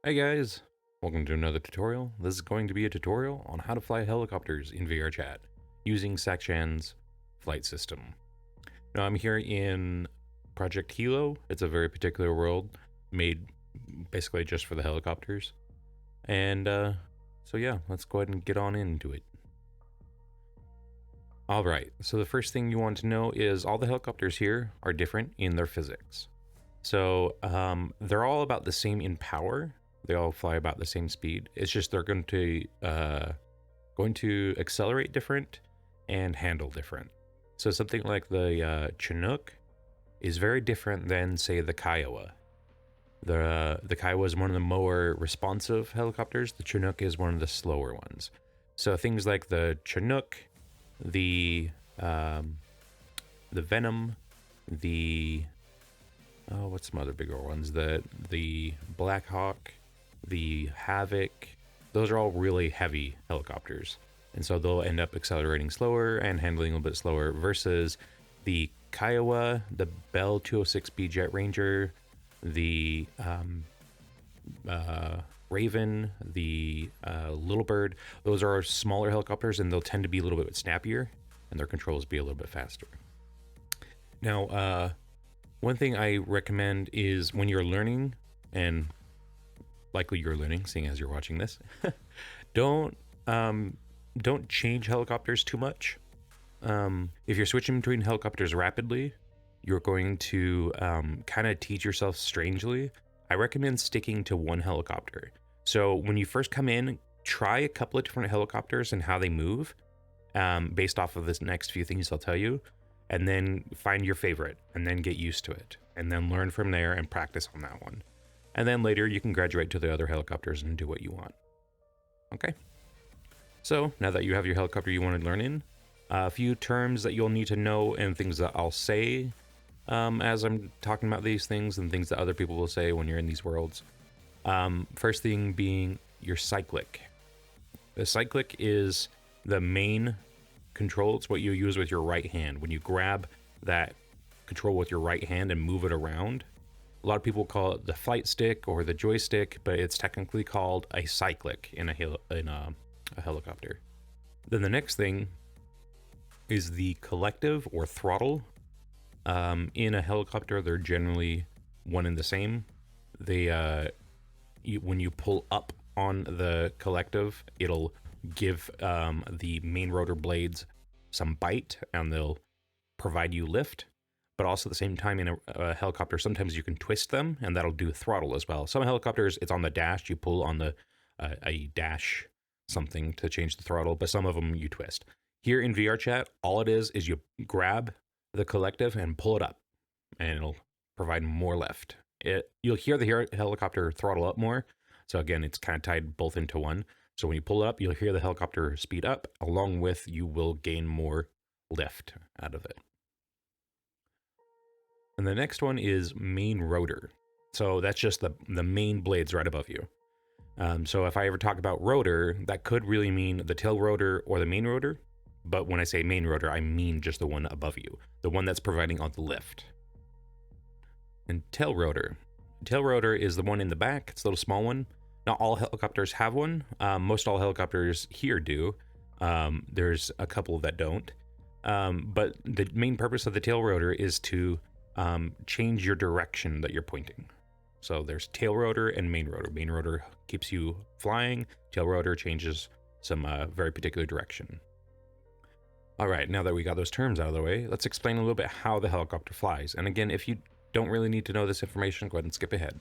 Hey guys, welcome to another tutorial. This is going to be a tutorial on how to fly helicopters in VRChat using Sacchan's flight system. Now I'm here in Project Helo. It's a very particular world made basically just for the helicopters. And so yeah, let's go ahead and get on into it. Alright, so the first thing you want to know is all the helicopters here are different in their physics. So they're all about the same in power. They all fly about the same speed. It's just they're going to accelerate different and handle different. So something like the Chinook is very different than, say, the Kiowa. The Kiowa is one of the more responsive helicopters. The Chinook is one of the slower ones. So things like the Chinook, the Venom, the what's some other bigger ones? The Black Hawk, the Havoc, those are all really heavy helicopters. And so they'll end up accelerating slower and handling a little bit slower versus the Kiowa, the Bell 206B Jet Ranger, the Raven, the Little Bird. Those are smaller helicopters and they'll tend to be a little bit snappier and their controls be a little bit faster. Now, one thing I recommend is when you're learning, and likely you're learning, seeing as you're watching this, don't change helicopters too much. If you're switching between helicopters rapidly, you're going to kind of teach yourself strangely. I recommend sticking to one helicopter. So when you first come in, try a couple of different helicopters and how they move, based off of this next few things I'll tell you. And then find your favorite and then get used to it and then learn from there and practice on that one. And then later you can graduate to the other helicopters and do what you want. Okay. So now that you have your helicopter you want to learn in, a few terms that you'll need to know and things that I'll say as I'm talking about these things and things that other people will say when you're in these worlds. First thing being your cyclic. The cyclic is the main control. It's what you use with your right hand. When you grab that control with your right hand and move it around, a lot of people call it the flight stick or the joystick, but it's technically called a cyclic in a helicopter. Then the next thing is the collective or throttle. In a helicopter, they're generally one and the same. When you pull up on the collective, it'll give the main rotor blades some bite and they'll provide you lift. But also at the same time in a helicopter, sometimes you can twist them and that'll do throttle as well. Some helicopters, it's on the dash. You pull on the a dash something to change the throttle, but some of them you twist. Here in VRChat, all it is you grab the collective and pull it up and it'll provide more lift. You'll hear the helicopter throttle up more. So again, it's kind of tied both into one. So when you pull up, you'll hear the helicopter speed up, along with you will gain more lift out of it. And the next one is main rotor. So that's just the main blades right above you. So if I ever talk about rotor, that could really mean the tail rotor or the main rotor. But when I say main rotor, I mean just the one above you, the one that's providing all the lift. And tail rotor. Tail rotor is the one in the back. It's a little small one. Not all helicopters have one. Most all helicopters here do. There's a couple that don't. But the main purpose of the tail rotor is to change your direction that you're pointing. So there's tail rotor and main rotor. Main rotor keeps you flying. Tail rotor changes some very particular direction. All right, now that we got those terms out of the way, let's explain a little bit how the helicopter flies. And again, if you don't really need to know this information, go ahead and skip ahead.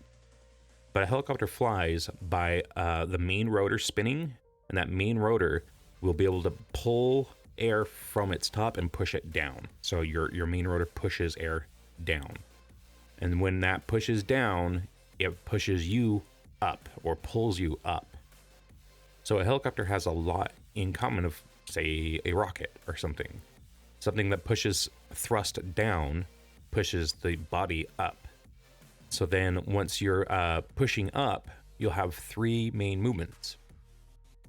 But a helicopter flies by the main rotor spinning, and that main rotor will be able to pull air from its top and push it down. So your main rotor pushes air down. And when that pushes down, it pushes you up or pulls you up. So a helicopter has a lot in common of, say, a rocket or something. Something that pushes thrust down pushes the body up. So then once you're pushing up, you'll have three main movements: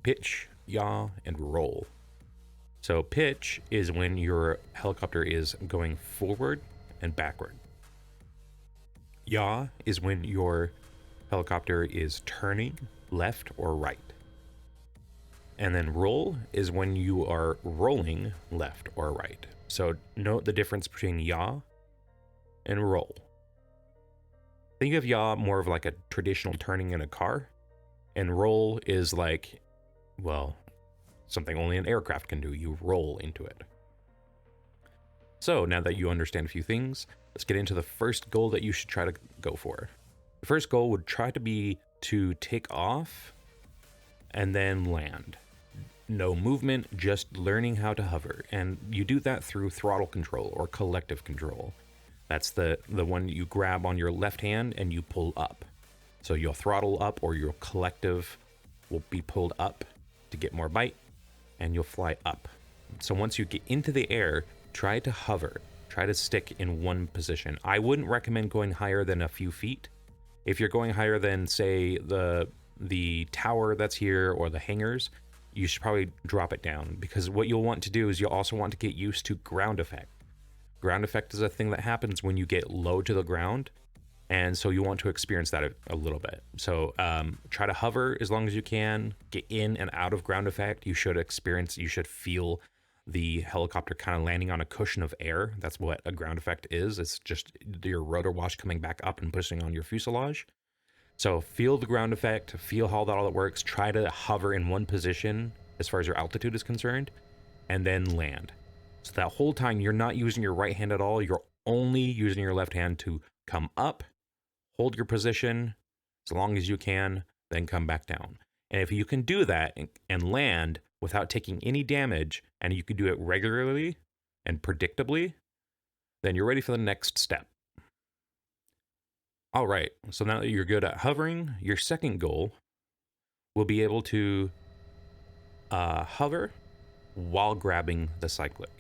pitch, yaw, and roll. So pitch is when your helicopter is going forward and backward. Yaw is when your helicopter is turning left or right. And then roll is when you are rolling left or right. So note the difference between yaw and roll. Think of yaw more of like a traditional turning in a car, and roll is like, well, something only an aircraft can do. You roll into it. So now that you understand a few things, let's get into the first goal that you should try to go for. The first goal would try to be to take off and then land. No movement, just learning how to hover. And you do that through throttle control or collective control. That's the one you grab on your left hand and you pull up. So you'll throttle up, or your collective will be pulled up to get more bite, and you'll fly up. So once you get into the air, try to hover. Try to stick in one position. I wouldn't recommend going higher than a few feet. If you're going higher than, say, the tower that's here or the hangars, you should probably drop it down, because what you'll want to do is you'll also want to get used to ground effect. Ground effect is a thing that happens when you get low to the ground, and so you want to experience that a little bit. So try to hover as long as you can, get in and out of ground effect. You should feel the helicopter kind of landing on a cushion of air. That's what a ground effect is. It's just your rotor wash coming back up and pushing on your fuselage. So feel the ground effect, feel how that all works. Try to hover in one position as far as your altitude is concerned, and then land. So that whole time you're not using your right hand at all. You're only using your left hand to come up, hold your position as long as you can, then come back down. And if you can do that and land without taking any damage, and you can do it regularly and predictably, then you're ready for the next step. All right, so now that you're good at hovering, your second goal will be able to hover while grabbing the cyclic.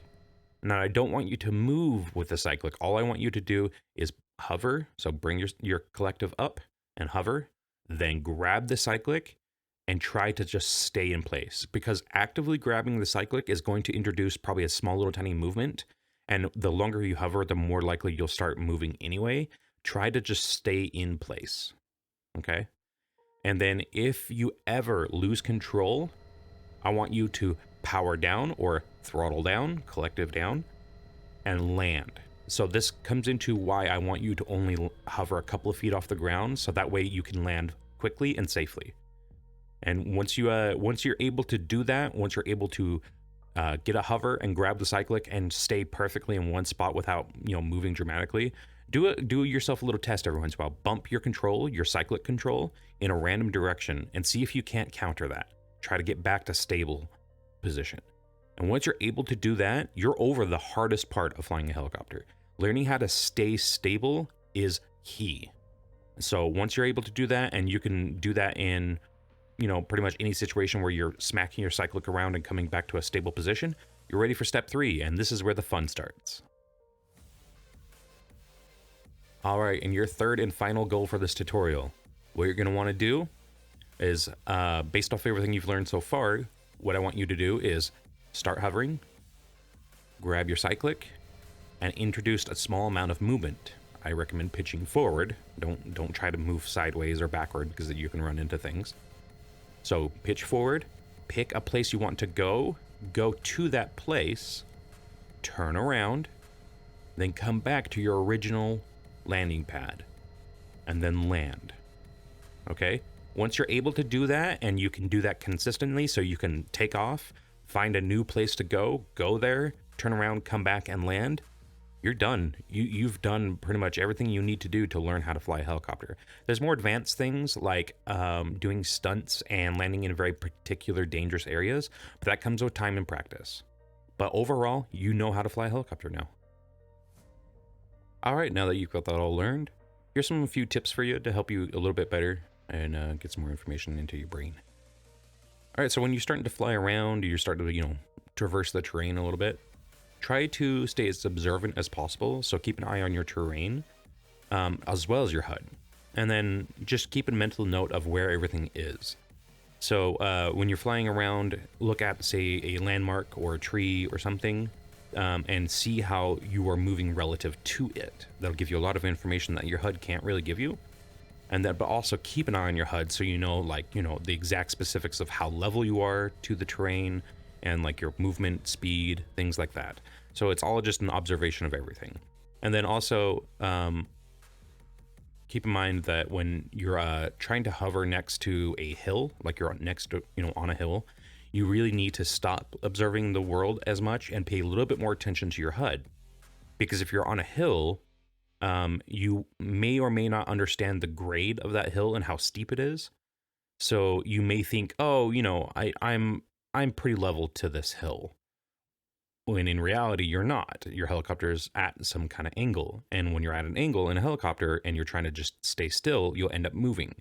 Now, I don't want you to move with the cyclic. All I want you to do is hover. So bring your collective up and hover, then grab the cyclic and try to just stay in place, because actively grabbing the cyclic is going to introduce probably a small little tiny movement. And the longer you hover, the more likely you'll start moving anyway. Try to just stay in place. Okay. And then if you ever lose control, I want you to power down or throttle down, collective down, and land. So this comes into why I want you to only hover a couple of feet off the ground, so that way you can land quickly and safely. And once you're able to do that, once you're able to get a hover and grab the cyclic and stay perfectly in one spot without moving dramatically, do yourself a little test every once in a while. Bump your cyclic control in a random direction and see if you can't counter that. Try to get back to stable position. And once you're able to do that, you're over the hardest part of flying a helicopter. Learning how to stay stable is key. So once you're able to do that, and you can do that in pretty much any situation where you're smacking your cyclic around and coming back to a stable position, you're ready for step 3, and this is where the fun starts. All right, and your third and final goal for this tutorial, what you're going to want to do is, based off everything you've learned so far, what I want you to do is start hovering, grab your cyclic, and introduce a small amount of movement. I recommend pitching forward. Don't try to move sideways or backward, because you can run into things. So pitch forward, pick a place you want to go to that place, turn around, then come back to your original landing pad, and then land. Okay? Once you're able to do that, and you can do that consistently, so you can take off, find a new place to go there, turn around, come back, and land, you're done. You've done pretty much everything you need to do to learn how to fly a helicopter. There's more advanced things like doing stunts and landing in very particular dangerous areas, but that comes with time and practice. But overall, you know how to fly a helicopter now. All right, now that you've got that all learned, here's a few tips for you to help you a little bit better and get some more information into your brain. All right, so when you're starting to fly around, you're starting to, traverse the terrain a little bit, try to stay as observant as possible. So keep an eye on your terrain, as well as your HUD. And then just keep a mental note of where everything is. So when you're flying around, look at, say, a landmark or a tree or something, and see how you are moving relative to it. That'll give you a lot of information that your HUD can't really give you. And then, but also keep an eye on your HUD so you know, like, the exact specifics of how level you are to the terrain and like your movement, speed, things like that. So it's all just an observation of everything. And then also, keep in mind that when you're trying to hover next to a hill, like you're next to, on a hill, you really need to stop observing the world as much and pay a little bit more attention to your HUD. Because if you're on a hill, you may or may not understand the grade of that hill and how steep it is. So you may think, oh, I'm pretty level to this hill. When in reality, you're not. Your helicopter is at some kind of angle. And when you're at an angle in a helicopter and you're trying to just stay still, you'll end up moving.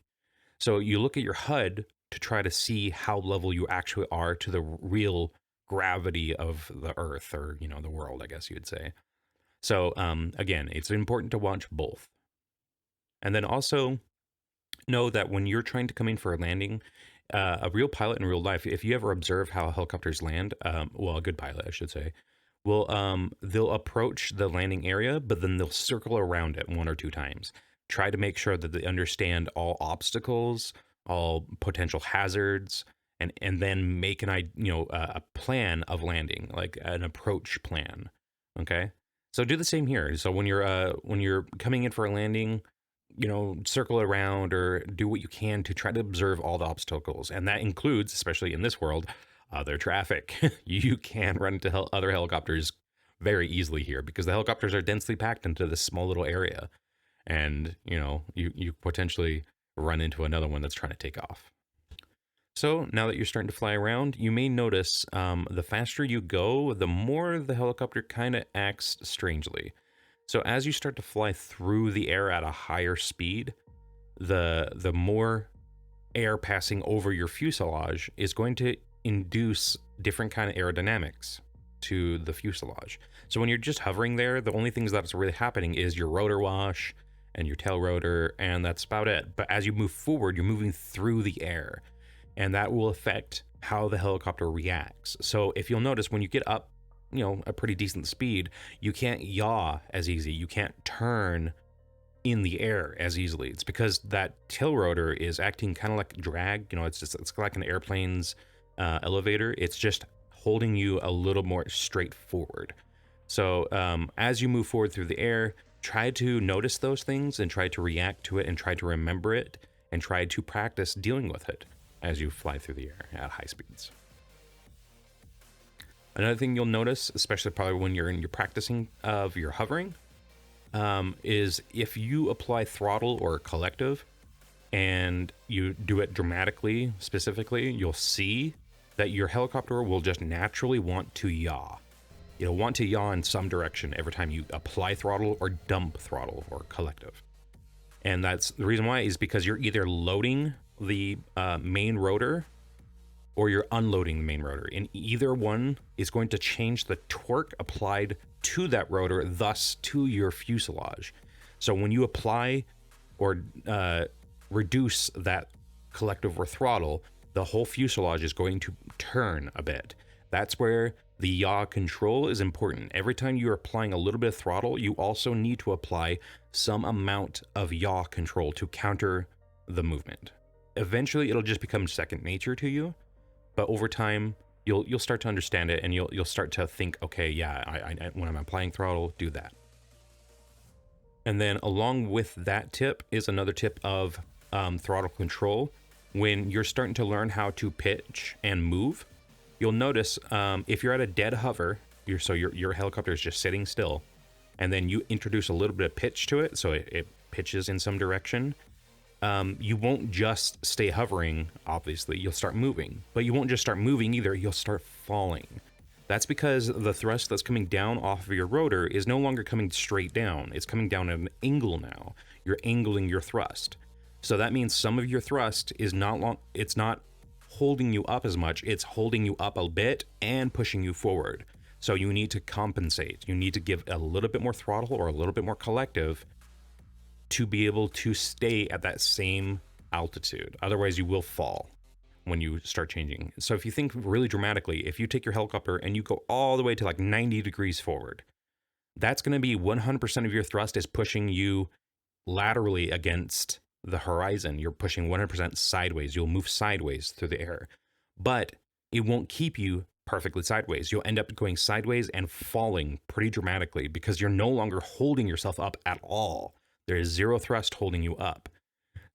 So you look at your HUD to try to see how level you actually are to the real gravity of the Earth, or, the world, I guess you'd say. So again, it's important to watch both. And then also know that when you're trying to come in for a landing, a real pilot in real life, if you ever observe how helicopters land, well, a good pilot, I should say, will they'll approach the landing area, but then they'll circle around it 1 or 2 times. Try to make sure that they understand all obstacles, all potential hazards, and then make a plan of landing, like an approach plan. Okay, so do the same here. So when you're coming in for a landing, circle around or do what you can to try to observe all the obstacles. And that includes, especially in this world, other traffic. You can run into other helicopters very easily here because the helicopters are densely packed into this small little area. And, you potentially run into another one that's trying to take off. So now that you're starting to fly around, you may notice the faster you go, the more the helicopter kind of acts strangely. So as you start to fly through the air at a higher speed, the more air passing over your fuselage is going to induce different kind of aerodynamics to the fuselage. So when you're just hovering there, the only things that's really happening is your rotor wash and your tail rotor, and that's about it. But as you move forward, you're moving through the air, and that will affect how the helicopter reacts. So if you'll notice, when you get up a pretty decent speed, you can't yaw as easy. You can't turn in the air as easily. It's because that tail rotor is acting kind of like drag. It's like an airplane's elevator. It's just holding you a little more straight forward. So as you move forward through the air, try to notice those things and try to react to it and try to remember it and try to practice dealing with it as you fly through the air at high speeds. Another thing you'll notice, especially probably when you're in your practicing of your hovering, is if you apply throttle or collective and you do it dramatically, specifically, you'll see that your helicopter will just naturally want to yaw. It'll want to yaw in some direction every time you apply throttle or dump throttle or collective. And that's the reason why is because you're either loading the main rotor or you're unloading the main rotor. And either one is going to change the torque applied to that rotor, thus to your fuselage. So when you apply or reduce that collective or throttle, the whole fuselage is going to turn a bit. That's where the yaw control is important. Every time you're applying a little bit of throttle, you also need to apply some amount of yaw control to counter the movement. Eventually, it'll just become second nature to you. But over time, you'll start to understand it, and you'll start to think, okay, yeah, I when I'm applying throttle, do that. And then along with that tip is another tip of throttle control. When you're starting to learn how to pitch and move, you'll notice if you're at a dead hover, your helicopter is just sitting still, and then you introduce a little bit of pitch to it, so it pitches in some direction. You won't just stay hovering, obviously. You'll start moving. But you won't just start moving either. You'll start falling. That's because the thrust that's coming down off of your rotor is no longer coming straight down. It's coming down at an angle now. You're angling your thrust. So that means some of your thrust is it's not holding you up as much. It's holding you up a bit and pushing you forward. So you need to compensate. You need to give a little bit more throttle or a little bit more collective to be able to stay at that same altitude. Otherwise, you will fall when you start changing. So if you think really dramatically, if you take your helicopter and you go all the way to like 90 degrees forward, that's going to be 100% of your thrust is pushing you laterally against the horizon. You're pushing 100% sideways. You'll move sideways through the air, but it won't keep you perfectly sideways. You'll end up going sideways and falling pretty dramatically because you're no longer holding yourself up at all. There is zero thrust holding you up.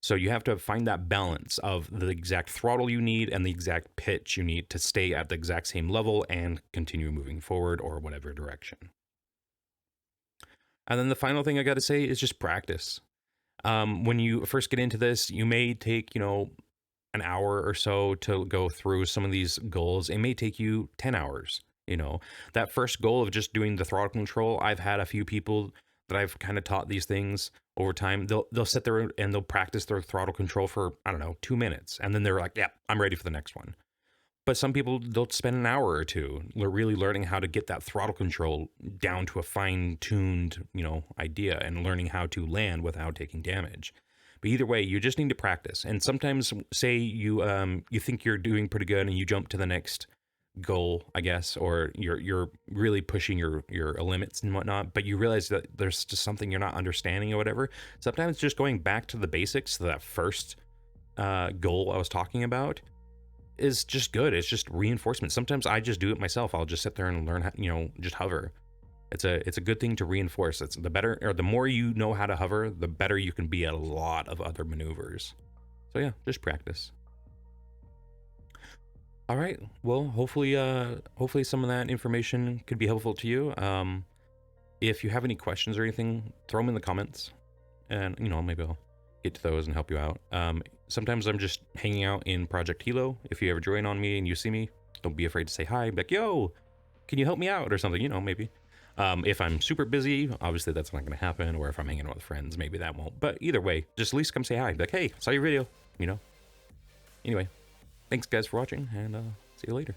So you have to find that balance of the exact throttle you need and the exact pitch you need to stay at the exact same level and continue moving forward or whatever direction. And then the final thing I got to say is just practice. When you first get into this, you may take, an hour or so to go through some of these goals. It may take you 10 hours. That first goal of just doing the throttle control, I've had a few people that I've kind of taught these things over time. They'll sit there and they'll practice their throttle control for, 2 minutes. And then they're like, yeah, I'm ready for the next one. But some people, they'll spend an hour or two really learning how to get that throttle control down to a fine-tuned, idea and learning how to land without taking damage. But either way, you just need to practice. And sometimes, say you think you're doing pretty good and you jump to the next goal, I guess, or you're really pushing your limits and whatnot, but you realize that there's just something you're not understanding or whatever. Sometimes just going back to the basics, to that first goal I was talking about, is just good. It's just reinforcement. Sometimes I just do it myself. I'll just sit there and learn how, just hover. It's a good thing to reinforce. It's the better, or the more you know how to hover, the better you can be at a lot of other maneuvers. So yeah, just practice. All right. Well, hopefully some of that information could be helpful to you. If you have any questions or anything, throw them in the comments, and maybe I'll get to those and help you out. Sometimes I'm just hanging out in Project Helo. If you ever join on me and you see me, don't be afraid to say hi. Be like, yo, can you help me out or something? Maybe. If I'm super busy, obviously that's not going to happen. Or if I'm hanging out with friends, maybe that won't. But either way, just at least come say hi. Be like, hey, saw your video. Anyway, thanks guys for watching, and see you later.